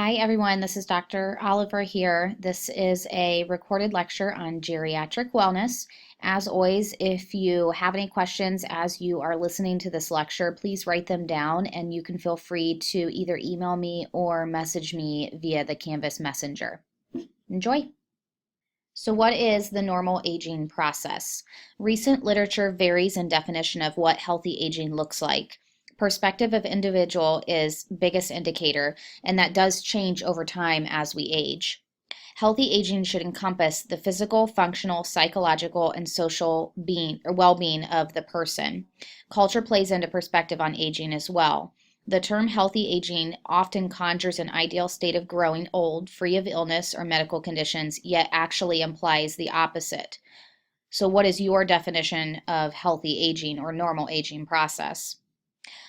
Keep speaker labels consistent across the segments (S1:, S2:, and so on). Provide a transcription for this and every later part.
S1: Hi everyone, this is Dr. Oliver here. This is a recorded lecture on geriatric wellness. As always, if you have any questions as you are listening to this lecture, please write them down and you can feel free to either email me or message me via the Canvas Messenger. Enjoy! So what is the normal aging process? Recent literature varies in definition of what healthy aging looks like. Perspective of individual is biggest indicator, and that does change over time as we age. Healthy aging should encompass the physical, functional, psychological, and social being or well-being of the person. Culture plays into perspective on aging as well. The term healthy aging often conjures an ideal state of growing old, free of illness or medical conditions, yet actually implies the opposite. So, what is your definition of healthy aging or normal aging process?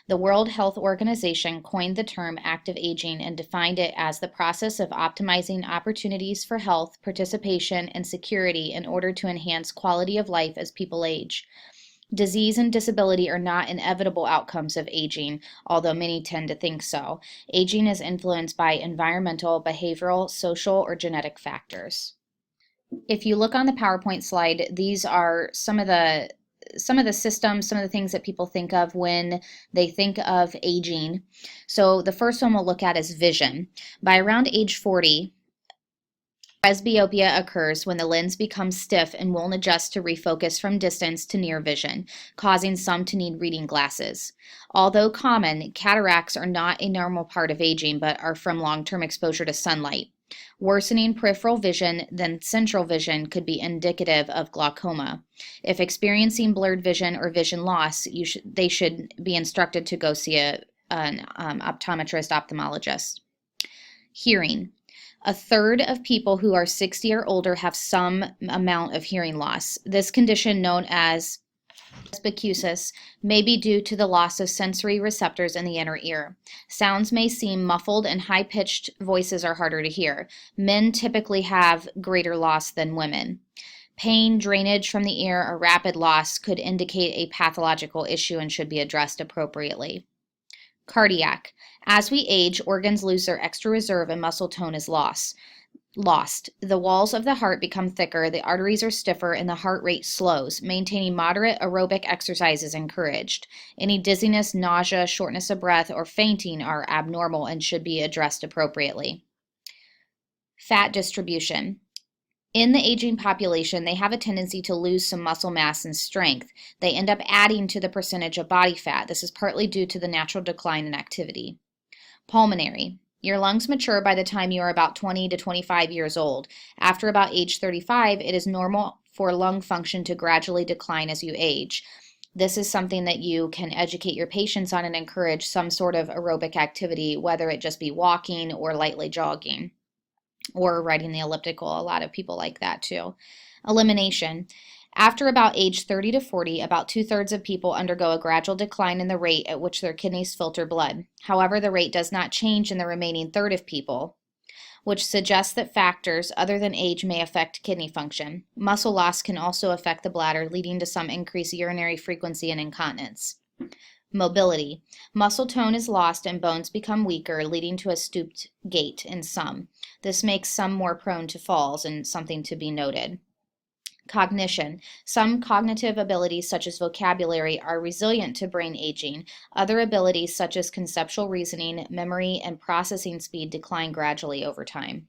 S1: The World Health Organization coined the term active aging and defined it as the process of optimizing opportunities for health, participation, and security in order to enhance quality of life as people age. Disease and disability are not inevitable outcomes of aging, although many tend to think so. Aging is influenced by environmental, behavioral, social, or genetic factors. If you look on the PowerPoint slide, these are some of the systems, some of the things that people think of when they think of aging. So the first one we'll look at is vision. By around age 40, presbyopia occurs when the lens becomes stiff and won't adjust to refocus from distance to near vision, causing some to need reading glasses. Although common, cataracts are not a normal part of aging but are from long-term exposure to sunlight. Worsening peripheral vision than central vision could be indicative of glaucoma. If experiencing blurred vision or vision loss, they should be instructed to go see an optometrist, ophthalmologist. Hearing. A third of people who are 60 or older have some amount of hearing loss. This condition, known as presbycusis, may be due to the loss of sensory receptors in the inner ear. Sounds may seem muffled and high-pitched voices are harder to hear. Men typically have greater loss than women. Pain, drainage from the ear, or rapid loss could indicate a pathological issue and should be addressed appropriately. Cardiac. As we age, organs lose their extra reserve and muscle tone is lost. The walls of the heart become thicker, the arteries are stiffer, and the heart rate slows. Maintaining moderate aerobic exercise is encouraged. Any dizziness, nausea, shortness of breath, or fainting are abnormal and should be addressed appropriately. Fat distribution. In the aging population, they have a tendency to lose some muscle mass and strength. They end up adding to the percentage of body fat. This is partly due to the natural decline in activity. Pulmonary. Your lungs mature by the time you are about 20 to 25 years old. After about age 35, it is normal for lung function to gradually decline as you age. This is something that you can educate your patients on and encourage some sort of aerobic activity, whether it just be walking or lightly jogging or riding the elliptical. A lot of people like that too. Elimination. After about age 30 to 40, about 2/3 of people undergo a gradual decline in the rate at which their kidneys filter blood. However, the rate does not change in the remaining third of people, which suggests that factors other than age may affect kidney function. Muscle loss can also affect the bladder, leading to some increased urinary frequency and incontinence. Mobility. Muscle tone is lost and bones become weaker, leading to a stooped gait in some. This makes some more prone to falls and something to be noted. Cognition. Some cognitive abilities, such as vocabulary, are resilient to brain aging. Other abilities, such as conceptual reasoning, memory, and processing speed, decline gradually over time.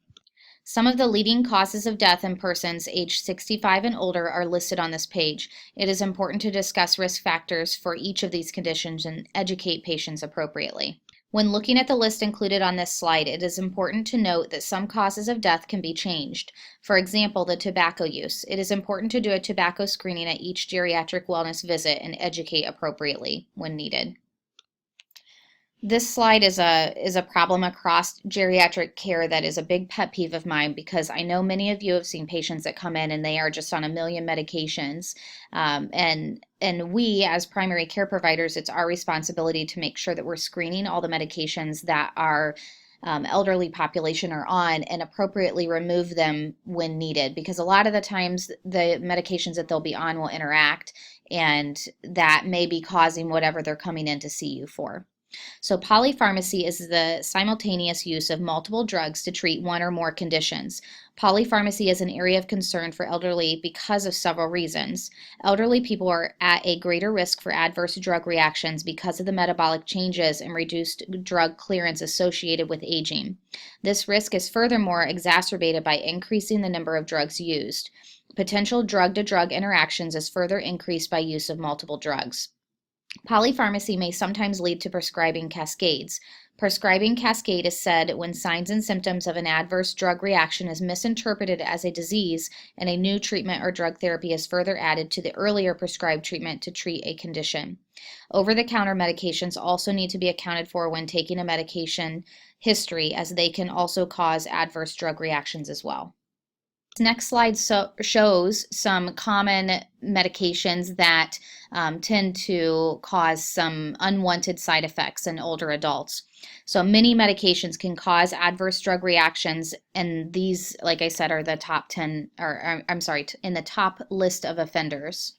S1: Some of the leading causes of death in persons aged 65 and older are listed on this page. It is important to discuss risk factors for each of these conditions and educate patients appropriately. When looking at the list included on this slide, it is important to note that some causes of death can be changed. For example, the tobacco use. It is important to do a tobacco screening at each geriatric wellness visit and educate appropriately when needed. This slide is a problem across geriatric care that is a big pet peeve of mine because I know many of you have seen patients that come in and they are just on a million medications. And we, as primary care providers, it's our responsibility to make sure that we're screening all the medications that our elderly population are on and appropriately remove them when needed, because a lot of the times the medications that they'll be on will interact and that may be causing whatever they're coming in to see you for. So polypharmacy is the simultaneous use of multiple drugs to treat one or more conditions. Polypharmacy is an area of concern for elderly because of several reasons. Elderly people are at a greater risk for adverse drug reactions because of the metabolic changes and reduced drug clearance associated with aging. This risk is furthermore exacerbated by increasing the number of drugs used. Potential drug-to-drug interactions is further increased by use of multiple drugs. Polypharmacy may sometimes lead to prescribing cascades. Prescribing cascade is said when signs and symptoms of an adverse drug reaction is misinterpreted as a disease and a new treatment or drug therapy is further added to the earlier prescribed treatment to treat a condition. Over-the-counter medications also need to be accounted for when taking a medication history, as they can also cause adverse drug reactions as well. Next slide shows some common medications that tend to cause some unwanted side effects in older adults. So many medications can cause adverse drug reactions, and these, like I said, are the top 10, or I'm sorry, in the top list of offenders.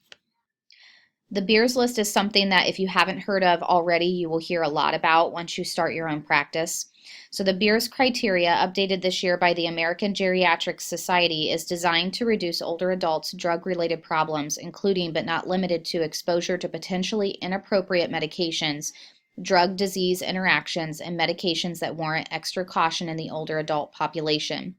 S1: The Beers list is something that if you haven't heard of already, you will hear a lot about once you start your own practice. So the Beers criteria, updated this year by the American Geriatric Society, is designed to reduce older adults' drug-related problems, including but not limited to exposure to potentially inappropriate medications, drug disease interactions, and medications that warrant extra caution in the older adult population.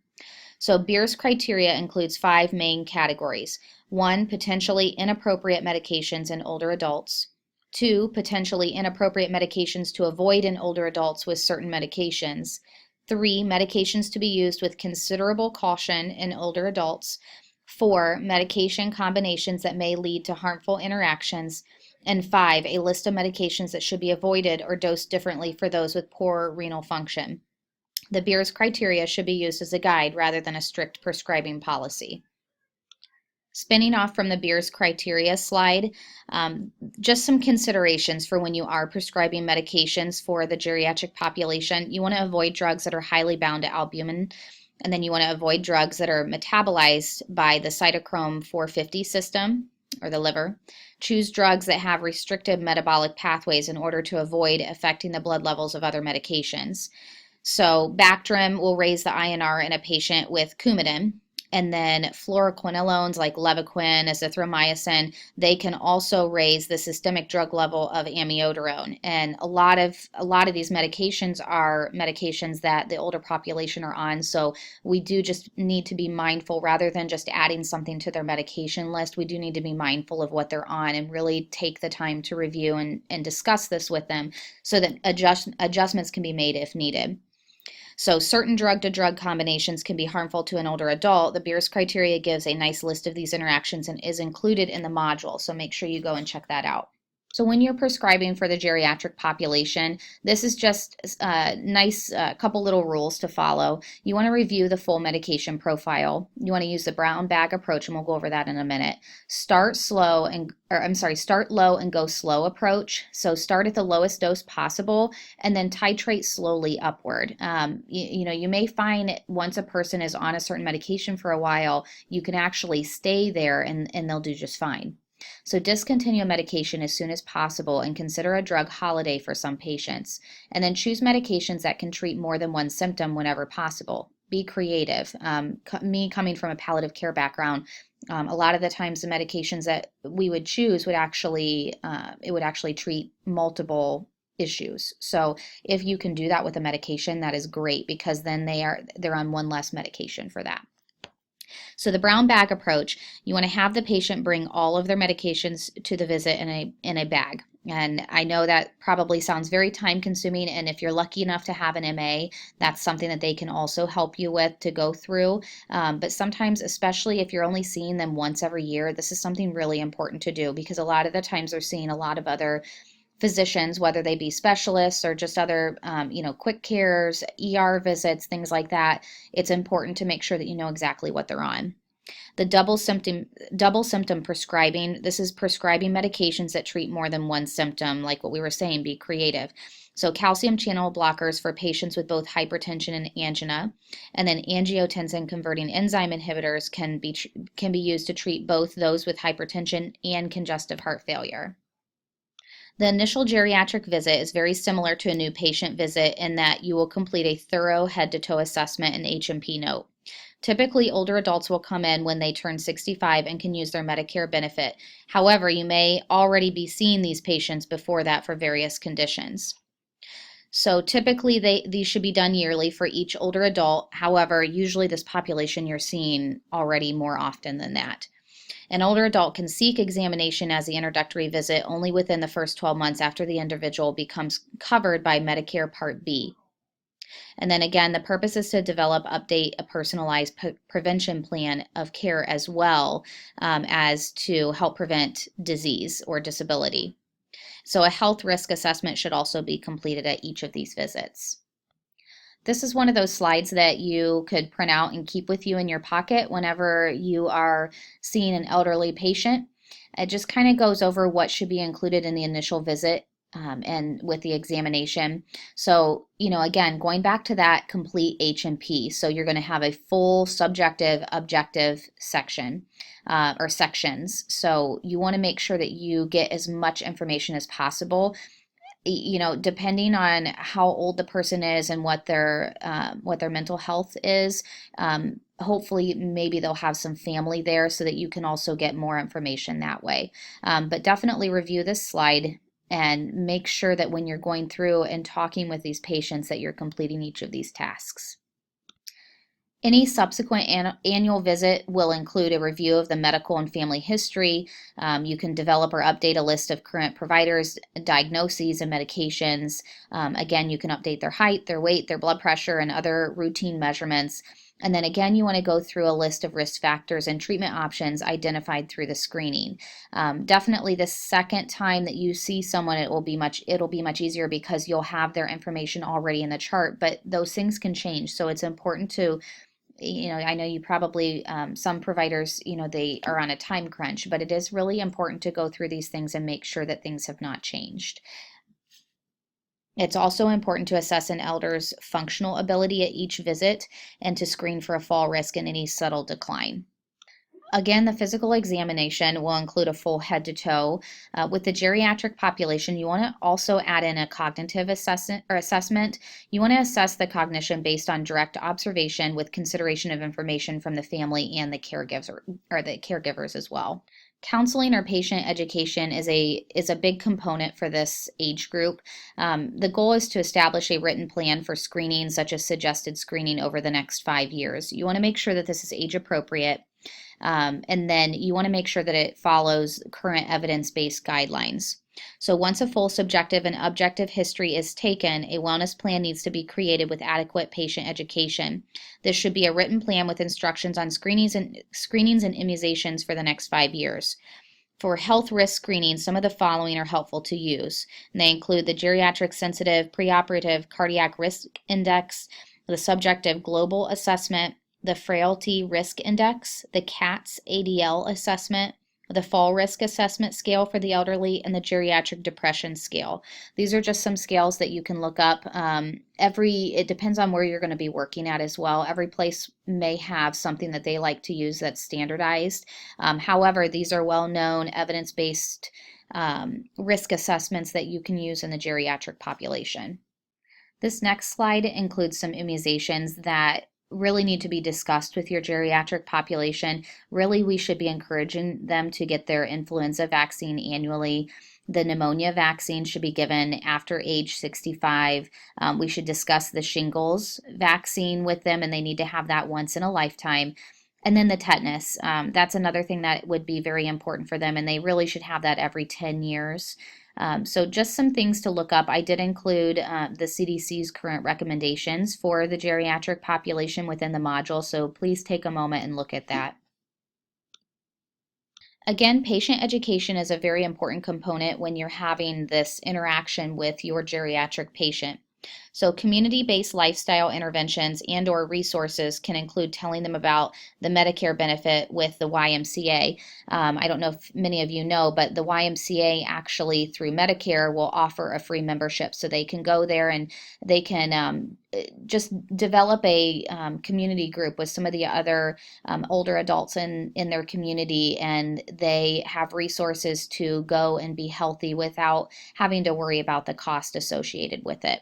S1: So Beers criteria includes 5 main categories. 1, potentially inappropriate medications in older adults. 2, potentially inappropriate medications to avoid in older adults with certain medications. 3, medications to be used with considerable caution in older adults. 4, medication combinations that may lead to harmful interactions. And 5, a list of medications that should be avoided or dosed differently for those with poor renal function. The Beers criteria should be used as a guide rather than a strict prescribing policy. Spinning off from the Beers criteria slide, just some considerations for when you are prescribing medications for the geriatric population. You want to avoid drugs that are highly bound to albumin, and then you want to avoid drugs that are metabolized by the cytochrome 450 system or the liver. Choose drugs that have restricted metabolic pathways in order to avoid affecting the blood levels of other medications. So Bactrim will raise the INR in a patient with Coumadin. And then fluoroquinolones like Levaquin, azithromycin, they can also raise the systemic drug level of amiodarone. And a lot of these medications are medications that the older population are on. So we do just need to be mindful, rather than just adding something to their medication list, we do need to be mindful of what they're on and really take the time to review and discuss this with them so that adjustments can be made if needed. So certain drug-to-drug combinations can be harmful to an older adult. The Beers criteria gives a nice list of these interactions and is included in the module, so make sure you go and check that out. So when you're prescribing for the geriatric population, this is just a nice couple little rules to follow. You want to review the full medication profile. You want to use the brown bag approach, and we'll go over that in a minute. Start low and go slow approach. So start at the lowest dose possible and then titrate slowly upward. You may find once a person is on a certain medication for a while, you can actually stay there and they'll do just fine. So discontinue medication as soon as possible and consider a drug holiday for some patients. And then choose medications that can treat more than one symptom whenever possible. Be creative. Me coming from a palliative care background, a lot of the times the medications that we would choose would actually treat multiple issues. So if you can do that with a medication, that is great, because then they're on one less medication for that. So the brown bag approach, you want to have the patient bring all of their medications to the visit in a bag. And I know that probably sounds very time consuming, and if you're lucky enough to have an MA, that's something that they can also help you with to go through. But sometimes, especially if you're only seeing them once every year, this is something really important to do, because a lot of the times they're seeing a lot of other physicians, whether they be specialists or just other, quick cares, ER visits, things like that. It's important to make sure that you know exactly what they're on. The double symptom prescribing. This is prescribing medications that treat more than one symptom, like what we were saying, be creative. So calcium channel blockers for patients with both hypertension and angina, and then angiotensin converting enzyme inhibitors can be used to treat both those with hypertension and congestive heart failure. The initial geriatric visit is very similar to a new patient visit in that you will complete a thorough head-to-toe assessment and H&P note. Typically, older adults will come in when they turn 65 and can use their Medicare benefit. However, you may already be seeing these patients before that for various conditions. So typically, these should be done yearly for each older adult. However, usually this population you're seeing already more often than that. An older adult can seek examination as the introductory visit only within the first 12 months after the individual becomes covered by Medicare Part B. And then again, the purpose is to develop, update a personalized prevention plan of care as well as to help prevent disease or disability. So a health risk assessment should also be completed at each of these visits. This is one of those slides that you could print out and keep with you in your pocket whenever you are seeing an elderly patient. It just kind of goes over what should be included in the initial visit and with the examination. So, again, going back to that complete H&P. So you're going to have a full subjective, objective section or sections. So you want to make sure that you get as much information as possible. Depending on how old the person is and what their mental health is, hopefully maybe they'll have some family there so that you can also get more information that way. But definitely review this slide and make sure that when you're going through and talking with these patients that you're completing each of these tasks. Any subsequent annual visit will include a review of the medical and family history. You can develop or update a list of current providers, diagnoses, and medications. Again, you can update their height, their weight, their blood pressure, and other routine measurements. And then again, you want to go through a list of risk factors and treatment options identified through the screening. Definitely the second time that you see someone, it'll be much easier because you'll have their information already in the chart, but those things can change. So it's important to I know you probably, some providers, they are on a time crunch, but it is really important to go through these things and make sure that things have not changed. It's also important to assess an elder's functional ability at each visit and to screen for a fall risk and any subtle decline. Again, the physical examination will include a full head to toe. With the geriatric population, you want to also add in a cognitive assessment. You want to assess the cognition based on direct observation with consideration of information from the family and the caregivers as well. Counseling or patient education is a big component for this age group. The goal is to establish a written plan for screening, such as suggested screening over the next 5 years. You want to make sure that this is age appropriate. And then you want to make sure that it follows current evidence-based guidelines. So once a full subjective and objective history is taken, a wellness plan needs to be created with adequate patient education. This should be a written plan with instructions on screenings and immunizations for the next 5 years. For health risk screening, some of the following are helpful to use. And they include the geriatric sensitive preoperative cardiac risk index, the subjective global assessment, the frailty risk index, the CATS ADL assessment, the fall risk assessment scale for the elderly, and the geriatric depression scale. These are just some scales that you can look up. It depends on where you're going to be working at as well. Every place may have something that they like to use that's standardized. However, these are well-known evidence-based risk assessments that you can use in the geriatric population. This next slide includes some immunizations that really need to be discussed with your geriatric population. Really, we should be encouraging them to get their influenza vaccine annually. The pneumonia vaccine should be given after age 65. We should discuss the shingles vaccine with them, and they need to have that once in a lifetime. And then the tetanus, that's another thing that would be very important for them, and they really should have that every 10 years. So just some things to look up. I did include the CDC's current recommendations for the geriatric population within the module, so please take a moment and look at that. Again, patient education is a very important component when you're having this interaction with your geriatric patient. So community-based lifestyle interventions and or resources can include telling them about the Medicare benefit with the YMCA. I don't know if many of you know, but the YMCA actually through Medicare will offer a free membership. So they can go there and they can just develop a community group with some of the other older adults in their community, and they have resources to go and be healthy without having to worry about the cost associated with it.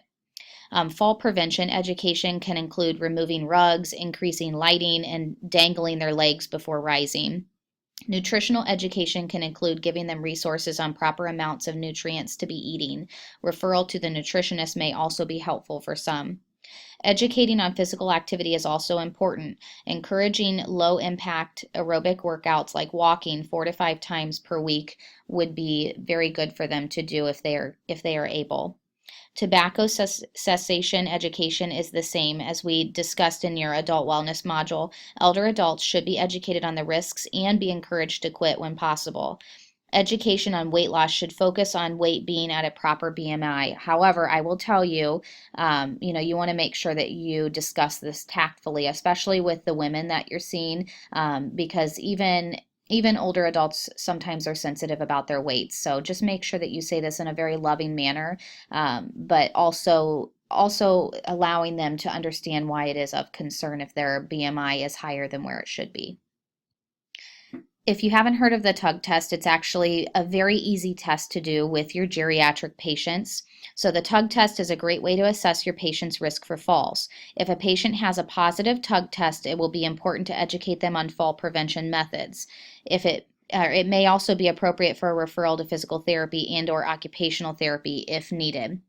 S1: Fall prevention education can include removing rugs, increasing lighting, and dangling their legs before rising. Nutritional education can include giving them resources on proper amounts of nutrients to be eating. Referral to the nutritionist may also be helpful for some. Educating on physical activity is also important. Encouraging low impact aerobic workouts like walking 4 to 5 times per week would be very good for them to do if they are able. Tobacco cessation education is the same as we discussed in your adult wellness module. Elder adults should be educated on the risks and be encouraged to quit when possible. Education on weight loss should focus on weight being at a proper BMI. However, I will tell you, you want to make sure that you discuss this tactfully, especially with the women that you're seeing, because even older adults sometimes are sensitive about their weights. So just make sure that you say this in a very loving manner, but also allowing them to understand why it is of concern if their BMI is higher than where it should be. If you haven't heard of the TUG test, it's actually a very easy test to do with your geriatric patients. So the TUG test is a great way to assess your patient's risk for falls. If a patient has a positive TUG test, it will be important to educate them on fall prevention methods. It may also be appropriate for a referral to physical therapy and or occupational therapy if needed.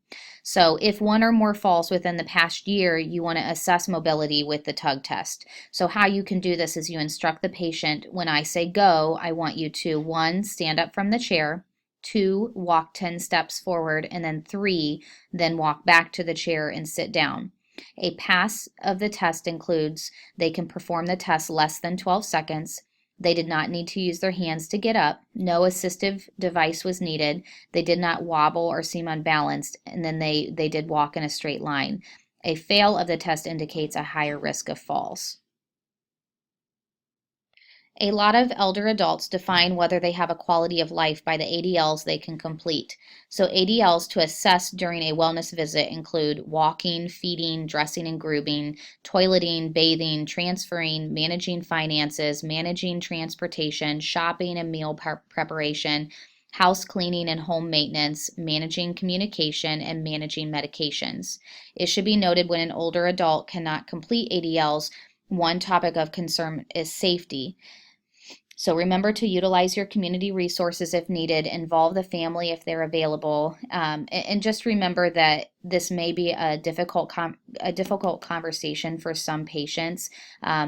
S1: So if one or more falls within the past year, you want to assess mobility with the TUG test. So how you can do this is you instruct the patient, when I say go, I want you to 1, stand up from the chair, 2, walk 10 steps forward, and then 3, then walk back to the chair and sit down. A pass of the test includes they can perform the test less than 12 seconds. They did not need to use their hands to get up. No assistive device was needed. They did not wobble or seem unbalanced, and then they did walk in a straight line. A fail of the test indicates a higher risk of falls. A lot of elder adults define whether they have a quality of life by the ADLs they can complete. So ADLs to assess during a wellness visit include walking, feeding, dressing and grooming, toileting, bathing, transferring, managing finances, managing transportation, shopping and meal preparation, house cleaning and home maintenance, managing communication, and managing medications. It should be noted when an older adult cannot complete ADLs, one topic of concern is safety. So remember to utilize your community resources if needed, involve the family if they're available, and just remember that this may be a difficult conversation for some patients,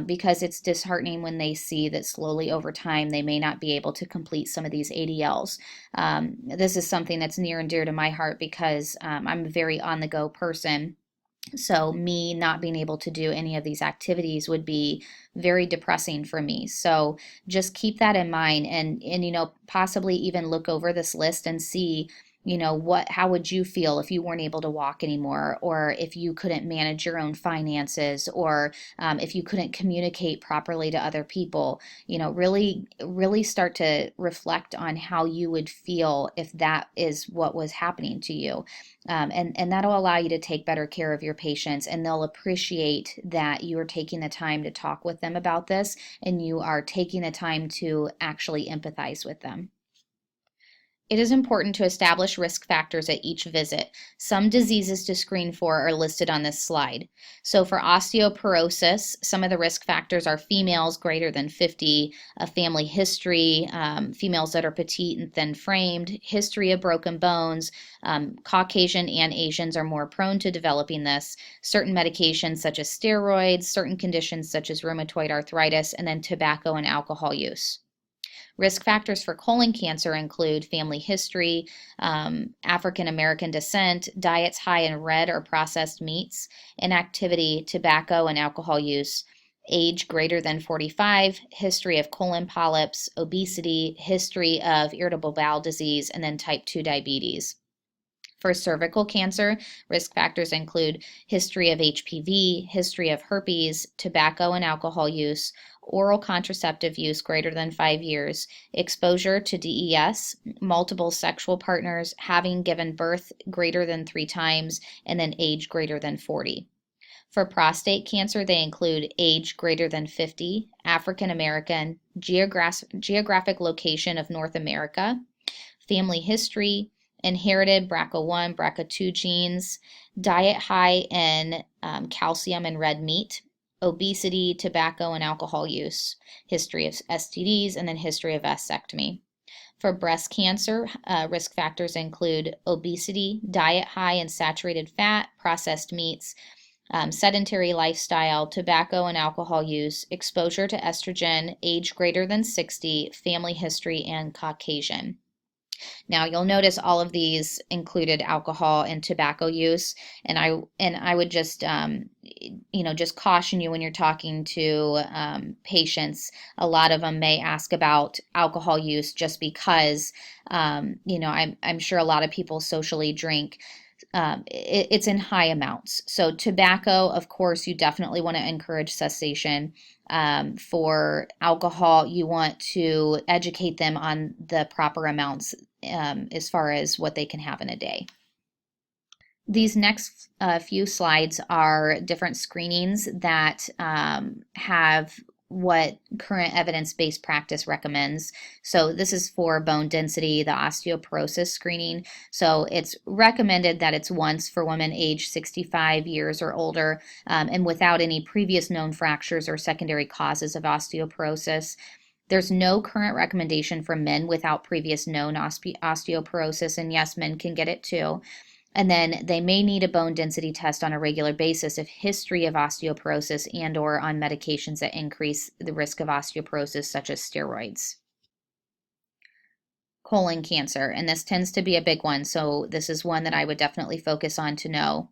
S1: because it's disheartening when they see that slowly over time they may not be able to complete some of these ADLs. This is something that's near and dear to my heart because I'm a very on-the-go person. So me not being able to do any of these activities would be very depressing for me. So just keep that in mind, and possibly even look over this list and see how would you feel if you weren't able to walk anymore, or if you couldn't manage your own finances, or if you couldn't communicate properly to other people. Really start to reflect on how you would feel if that is what was happening to you. And that'll allow you to take better care of your patients, and they'll appreciate that you are taking the time to talk with them about this, and you are taking the time to actually empathize with them. It is important to establish risk factors at each visit. Some diseases to screen for are listed on this slide. So for osteoporosis, some of the risk factors are females greater than 50, a family history, females that are petite and thin-framed, history of broken bones, Caucasian and Asians are more prone to developing this, certain medications such as steroids, certain conditions such as rheumatoid arthritis, and then tobacco and alcohol use. Risk factors for colon cancer include family history, African American descent, diets high in red or processed meats, inactivity, tobacco and alcohol use, age greater than 45, history of colon polyps, obesity, history of irritable bowel disease, and then type 2 diabetes. For cervical cancer, risk factors include history of HPV, history of herpes, tobacco and alcohol use, oral contraceptive use greater than 5 years, exposure to DES, multiple sexual partners, having given birth greater than 3 times, and then age greater than 40. For prostate cancer, they include age greater than 50, African American, geographic location of North America, family history, inherited BRCA1, BRCA2 genes, diet high in calcium and red meat, obesity, tobacco and alcohol use, history of STDs, and then history of vasectomy. For breast cancer, risk factors include obesity, diet high in saturated fat, processed meats, sedentary lifestyle, tobacco and alcohol use, exposure to estrogen, age greater than 60, family history, and Caucasian. Now you'll notice all of these included alcohol and tobacco use, and I would just just caution you when you're talking to patients. A lot of them may ask about alcohol use just because I'm sure a lot of people socially drink. It's in high amounts. So tobacco, of course, you definitely want to encourage cessation. For alcohol, you want to educate them on the proper amounts as far as what they can have in a day. These next few slides are different screenings that have what current evidence-based practice recommends. So this is for bone density, the osteoporosis screening. So it's recommended that it's once for women age 65 years or older and without any previous known fractures or secondary causes of osteoporosis. There's no current recommendation for men without previous known osteoporosis, and yes, men can get it too. And then they may need a bone density test on a regular basis if history of osteoporosis and or on medications that increase the risk of osteoporosis, such as steroids. Colon cancer, and this tends to be a big one, so this is one that I would definitely focus on to know.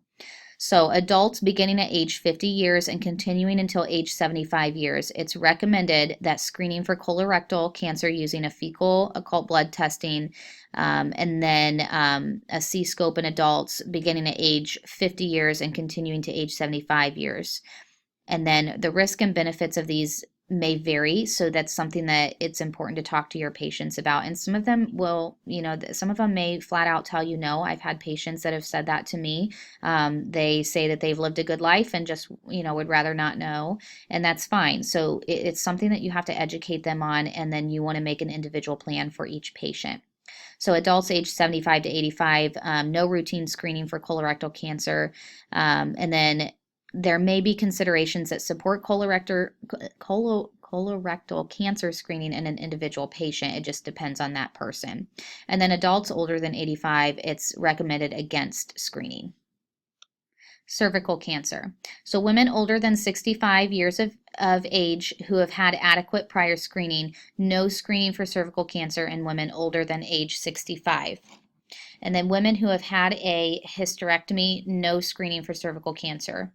S1: So adults beginning at age 50 years and continuing until age 75 years, it's recommended that screening for colorectal cancer using a fecal occult blood testing and then a C-scope in adults beginning at age 50 years and continuing to age 75 years. And then the risk and benefits of these may vary, so that's something that it's important to talk to your patients about. And some of them will, some of them may flat out tell you no. I've had patients that have said that to me. They say that they've lived a good life and just, would rather not know, and that's fine. So it's something that you have to educate them on, and then you want to make an individual plan for each patient. So adults age 75 to 85, no routine screening for colorectal cancer, and then there may be considerations that support colorectal cancer screening in an individual patient. It just depends on that person. And then adults older than 85, it's recommended against screening. Cervical cancer. So women older than 65 years of age who have had adequate prior screening, no screening for cervical cancer in women older than age 65. And then women who have had a hysterectomy, no screening for cervical cancer.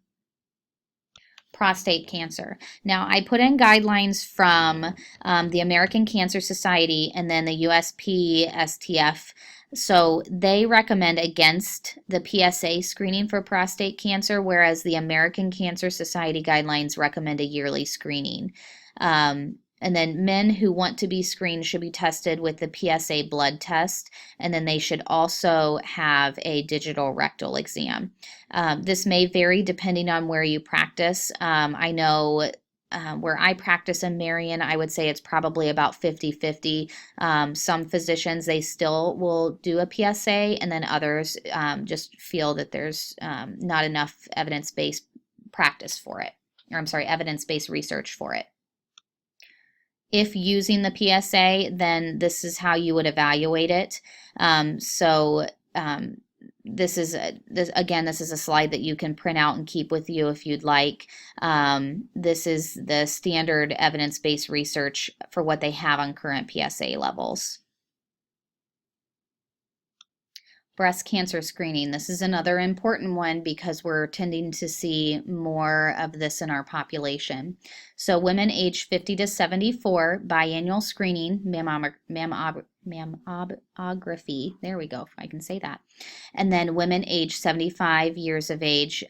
S1: Prostate cancer. Now, I put in guidelines from the American Cancer Society and then the USPSTF. So they recommend against the PSA screening for prostate cancer, whereas the American Cancer Society guidelines recommend a yearly screening. And then men who want to be screened should be tested with the PSA blood test, and then they should also have a digital rectal exam. This may vary depending on where you practice. I know where I practice in Marion, I would say it's probably about 50-50. Some physicians, they still will do a PSA, and then others just feel that there's not enough evidence-based practice for it, or I'm sorry, evidence-based research for it. If using the PSA, then this is how you would evaluate it. This is a slide that you can print out and keep with you if you'd like. This is the standard evidence-based research for what they have on current PSA levels. Breast cancer screening. This is another important one because we're tending to see more of this in our population. So women aged 50 to 74, biannual screening, mammography, there we go, if I can say that. And then women aged 75 years of age,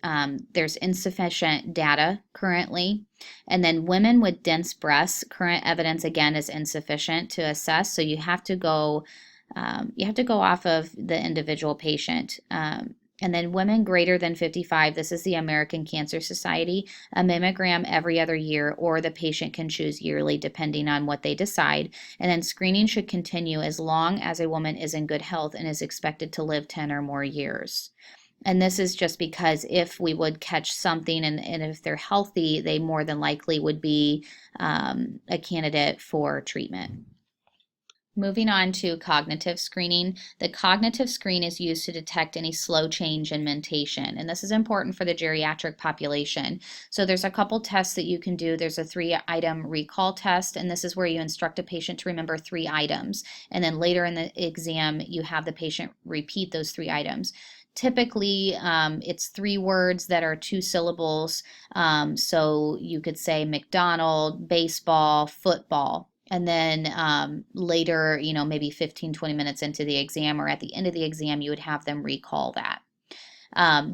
S1: there's insufficient data currently. And then women with dense breasts, current evidence again is insufficient to assess. So you have to go off of the individual patient. And then women greater than 55, this is the American Cancer Society, a mammogram every other year, or the patient can choose yearly depending on what they decide. And then screening should continue as long as a woman is in good health and is expected to live 10 or more years. And this is just because if we would catch something and if they're healthy, they more than likely would be a candidate for treatment. Moving on to cognitive screening. The cognitive screen is used to detect any slow change in mentation, and this is important for the geriatric population. So there's a couple tests that you can do. There's a 3-item recall test, and this is where you instruct a patient to remember 3 items, and then later in the exam, you have the patient repeat those 3 items. Typically, it's 3 words that are 2 syllables, so you could say McDonald, baseball, football. And then later, maybe 15, 20 minutes into the exam or at the end of the exam, you would have them recall that.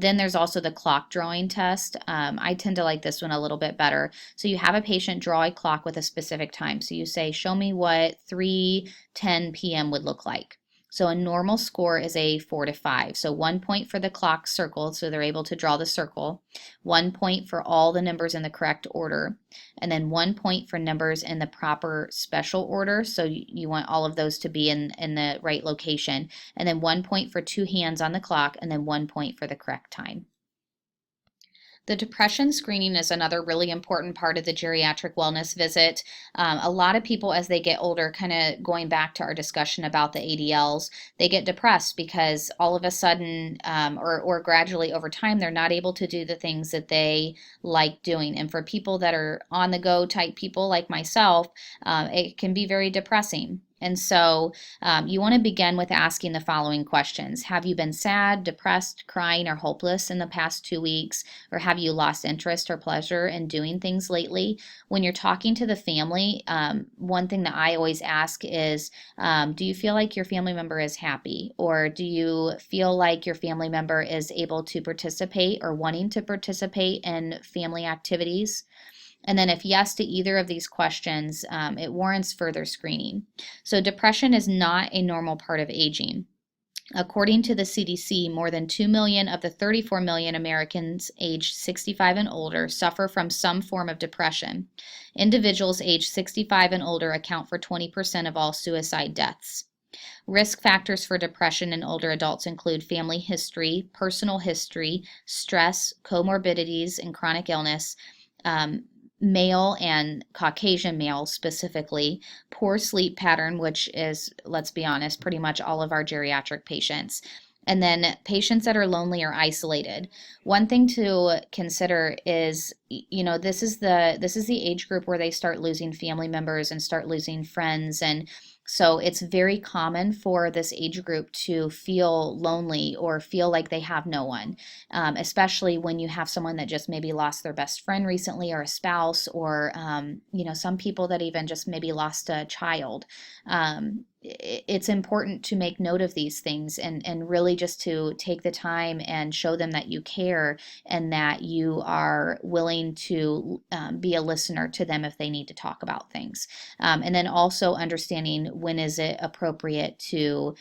S1: Then there's also the clock drawing test. I tend to like this one a little bit better. So you have a patient draw a clock with a specific time. So you say, show me what 3:10 p.m. would look like. So a normal score is a 4 to 5. So 1 point for the clock circle, so they're able to draw the circle. 1 point for all the numbers in the correct order. And then 1 point for numbers in the proper special order. So you want all of those to be in the right location. And then 1 point for 2 hands on the clock, and then 1 point for the correct time. The depression screening is another really important part of the geriatric wellness visit. A lot of people, as they get older, kind of going back to our discussion about the ADLs, they get depressed because all of a sudden, or gradually over time, they're not able to do the things that they like doing. And for people that are on the go type people like myself, it can be very depressing. And so you want to begin with asking the following questions. Have you been sad, depressed, crying, or hopeless in the past 2 weeks? Or have you lost interest or pleasure in doing things lately? When you're talking to the family, one thing that I always ask is, do you feel like your family member is happy? Or do you feel like your family member is able to participate or wanting to participate in family activities? And then if yes to either of these questions, it warrants further screening. So depression is not a normal part of aging. According to the CDC, more than 2 million of the 34 million Americans aged 65 and older suffer from some form of depression. Individuals aged 65 and older account for 20% of all suicide deaths. Risk factors for depression in older adults include family history, personal history, stress, comorbidities, and chronic illness, male and Caucasian males specifically, poor sleep pattern, which is, let's be honest, pretty much all of our geriatric patients, and then patients that are lonely or isolated. One thing to consider is, this is the age group where they start losing family members and start losing friends, and so it's very common for this age group to feel lonely or feel like they have no one, especially when you have someone that just maybe lost their best friend recently, or a spouse, or some people that even just maybe lost a child. It's important to make note of these things and really just to take the time and show them that you care and that you are willing to be a listener to them if they need to talk about things. And then also understanding when is it appropriate to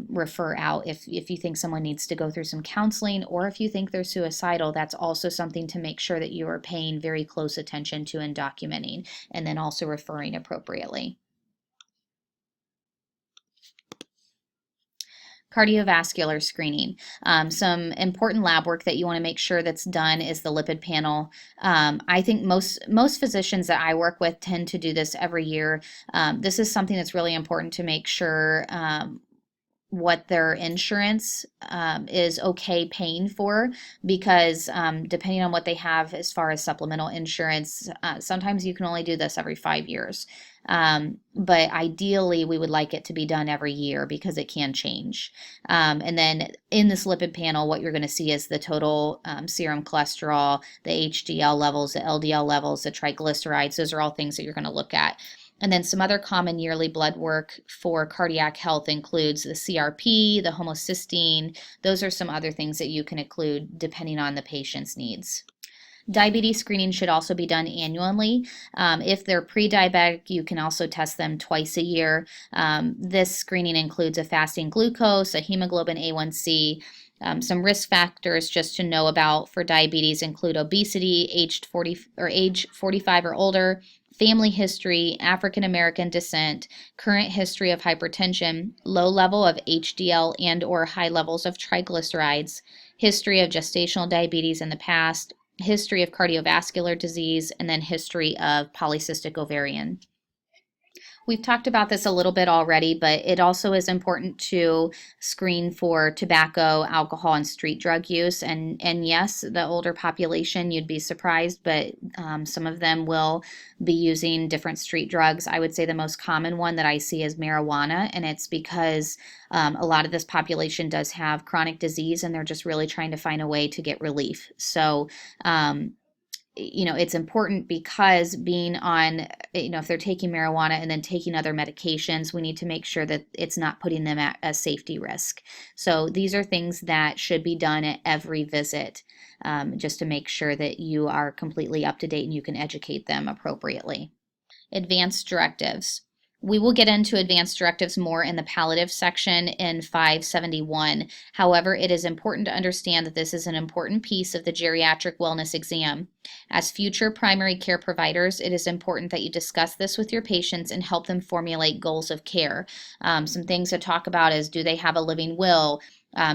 S1: refer out if you think someone needs to go through some counseling, or if you think they're suicidal. That's also something to make sure that you are paying very close attention to and documenting, and then also referring appropriately. Cardiovascular screening. Some important lab work that you want to make sure that's done is the lipid panel. I think most physicians that I work with tend to do this every year. This is something that's really important to make sure what their insurance is okay paying for, because depending on what they have as far as supplemental insurance, sometimes you can only do this every 5 years. But ideally, we would like it to be done every year because it can change. And then in this lipid panel, what you're going to see is the total serum cholesterol, the HDL levels, the LDL levels, the triglycerides. Those are all things that you're going to look at. And then some other common yearly blood work for cardiac health includes the CRP, the homocysteine. Those are some other things that you can include depending on the patient's needs. Diabetes screening should also be done annually. If they're pre-diabetic, you can also test them twice a year. This screening includes a fasting glucose, a hemoglobin A1C. Some risk factors just to know about for diabetes include obesity, age 45 or older, family history, African American descent, current history of hypertension, low level of HDL and or high levels of triglycerides, history of gestational diabetes in the past, history of cardiovascular disease, and then history of polycystic ovarian. We've talked about this a little bit already, but it also is important to screen for tobacco, alcohol, and street drug use. And yes, the older population, you'd be surprised, but some of them will be using different street drugs. I would say the most common one that I see is marijuana, and it's because a lot of this population does have chronic disease, and they're just really trying to find a way to get relief. So, it's important because being on, if they're taking marijuana and then taking other medications, we need to make sure that it's not putting them at a safety risk. So these are things that should be done at every visit, just to make sure that you are completely up to date and you can educate them appropriately. Advanced directives. We will get into advanced directives more in the palliative section in 571. However, it is important to understand that this is an important piece of the geriatric wellness exam. As future primary care providers, it is important that you discuss this with your patients and help them formulate goals of care. Some things to talk about is, do they have a living will?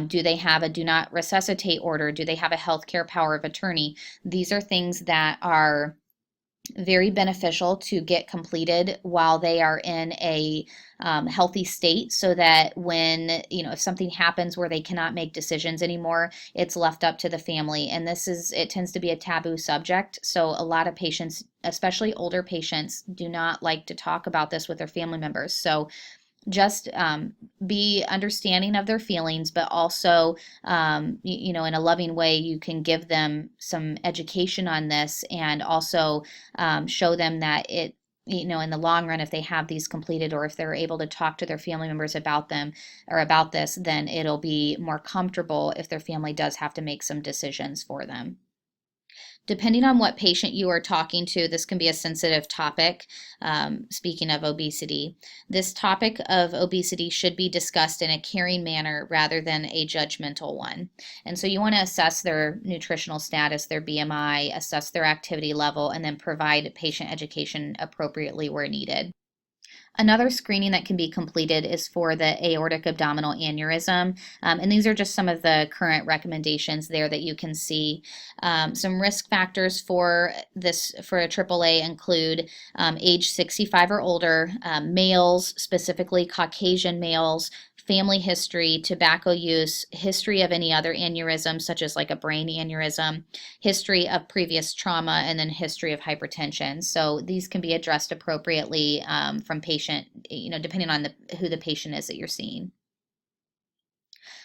S1: Do they have a do not resuscitate order? Do they have a healthcare power of attorney? These are things that are very beneficial to get completed while they are in a healthy state, so that when, if something happens where they cannot make decisions anymore, it's left up to the family. And it tends to be a taboo subject. So a lot of patients, especially older patients, do not like to talk about this with their family members. So just be understanding of their feelings, but also, in a loving way, you can give them some education on this, and also show them that it, in the long run, if they have these completed, or if they're able to talk to their family members about them or about this, then it'll be more comfortable if their family does have to make some decisions for them. Depending on what patient you are talking to, this can be a sensitive topic. Speaking of obesity, this topic of obesity should be discussed in a caring manner rather than a judgmental one. And so you want to assess their nutritional status, their BMI, assess their activity level, and then provide patient education appropriately where needed. Another screening that can be completed is for the aortic abdominal aneurysm, and these are just some of the current recommendations there that you can see. Some risk factors for this, for a AAA, include age 65 or older, males, specifically Caucasian males, family history, tobacco use, history of any other aneurysm, such as like a brain aneurysm, history of previous trauma, and then history of hypertension. So these can be addressed appropriately from patient, depending on who the patient is that you're seeing.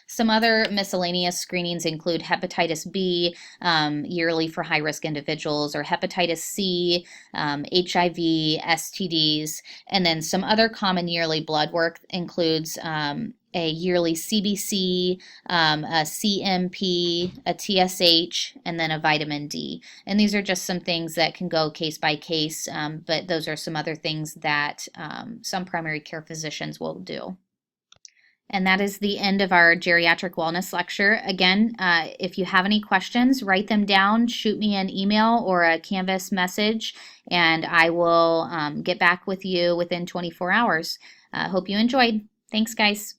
S1: Some other miscellaneous screenings include hepatitis B, yearly for high-risk individuals, or hepatitis C, HIV, STDs, and then some other common yearly blood work includes a yearly CBC, a CMP, a TSH, and then a vitamin D. And these are just some things that can go case by case, but those are some other things that some primary care physicians will do. And that is the end of our geriatric wellness lecture. Again, if you have any questions, write them down, shoot me an email or a Canvas message, and I will get back with you within 24 hours. Hope you enjoyed. Thanks, guys.